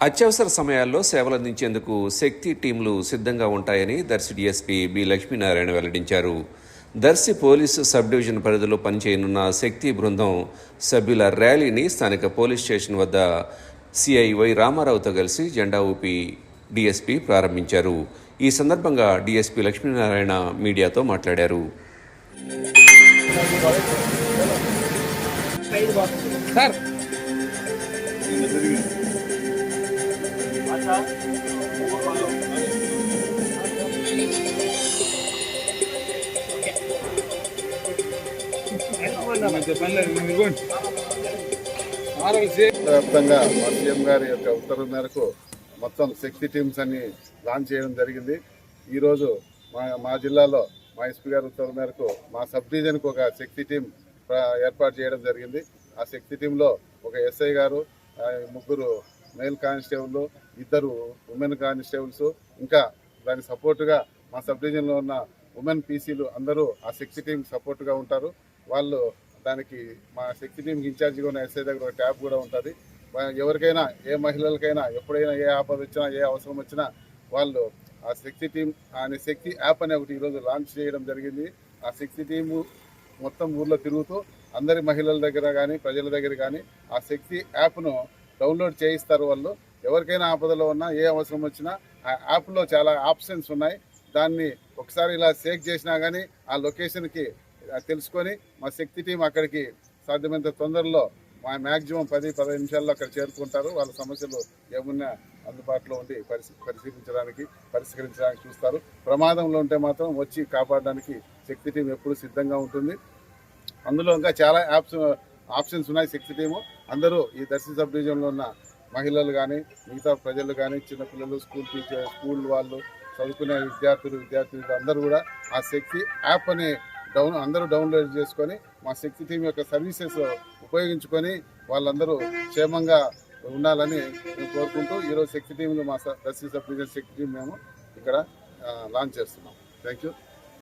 అత్యవసర సమయాల్లో సేవలందించేందుకు శక్తి టీంలు సిద్ధంగా ఉంటాయని దర్శి డీఎస్పీ బి లక్ష్మీనారాయణ వెల్లడించారు. దర్శి పోలీసు సబ్ డివిజన్ పరిధిలో పనిచేయనున్న శక్తి బృందం సభ్యుల ర్యాలీని స్థానిక పోలీస్ స్టేషన్ వద్ద సిఐ వై రామారావుతో కలిసి జెండా ఊపి డీఎస్పీ ప్రారంభించారు. ఈ సందర్భంగా డీఎస్పీ లక్ష్మీనారాయణ మీడియాతో మాట్లాడారు. వ్యాప్తంగా మా సీఎం గారి యొక్క ఉత్తర్వుల మేరకు మొత్తం శక్తి టీమ్స్ అన్ని లాంచ్ చేయడం జరిగింది. ఈరోజు మా జిల్లాలో మా ఎస్పీ గారి ఉత్తర్వుల మేరకు మా సబ్ డివిజన్కి ఒక శక్తి టీం ఏర్పాటు చేయడం జరిగింది. ఆ శక్తి టీంలో ఒక ఎస్ఐ గారు, 3 మేల్ కానిస్టేబుల్, 2 ఉమెన్ కానిస్టేబుల్స్, ఇంకా దానికి సపోర్టుగా మా సబ్ డివిజన్లో ఉన్న ఉమెన్ పీసీలు అందరూ ఆ శక్తి టీం సపోర్టుగా ఉంటారు. వాళ్ళు దానికి మా శక్తి టీంకి ఇన్ఛార్జిగా ఉన్న ఎస్ఐ దగ్గర ఒక ట్యాబ్ కూడా ఉంటుంది. ఎవరికైనా, ఏ మహిళలకైనా ఎప్పుడైనా ఏ ఆపద వచ్చినా, ఏ అవసరం వచ్చినా వాళ్ళు ఆ శక్తి టీం అనే శక్తి యాప్ అనే ఒకటి ఈరోజు లాంచ్ చేయడం జరిగింది. ఆ శక్తి టీము మొత్తం ఊర్లో తిరుగుతూ అందరి మహిళల దగ్గర కానీ ప్రజల దగ్గర కానీ ఆ శక్తి యాప్ను డౌన్లోడ్ చేయిస్తారు. వాళ్ళు ఎవరికైనా ఆపదలో ఉన్నా, ఏ అవసరం వచ్చినా ఆ యాప్లో చాలా ఆప్షన్స్ ఉన్నాయి. దాన్ని ఒకసారి ఇలా సేక్ చేసినా కానీ ఆ లొకేషన్కి తెలుసుకొని మా శక్తి టీం అక్కడికి సాధ్యమైనంత తొందరలో మ్యాక్సిమం 10-15 నిమిషాల్లో అక్కడ చేరుకుంటారు. వాళ్ళ సమస్యలు ఏమున్నా అందుబాటులో ఉండి పరిష్కరించడానికి చూస్తారు. ప్రమాదంలో ఉంటే మాత్రం వచ్చి కాపాడడానికి శక్తి టీం ఎప్పుడు సిద్ధంగా ఉంటుంది. అందులో ఇంకా చాలా ఆప్షన్స్ ఉన్నాయి. శక్తి టీము అందరూ ఈ దర్శి సబ్ డివిజన్లో ఉన్న మహిళలు కానీ, మిగతా ప్రజలు కానీ, చిన్నపిల్లలు, స్కూల్ వాళ్ళు, చదువుకునే విద్యార్థులు అందరూ కూడా ఆ శక్తి యాప్ అని అందరూ డౌన్లోడ్ చేసుకొని మా శక్తి టీం యొక్క సర్వీసెస్ ఉపయోగించుకొని వాళ్ళందరూ క్షేమంగా ఉండాలని మేము కోరుకుంటూ ఈరోజు శక్తి టీంలు మా దర్శి సబ్ డివిజన్ శక్తి టీం మేము ఇక్కడ లాంచ్ చేస్తున్నాం. Thank you.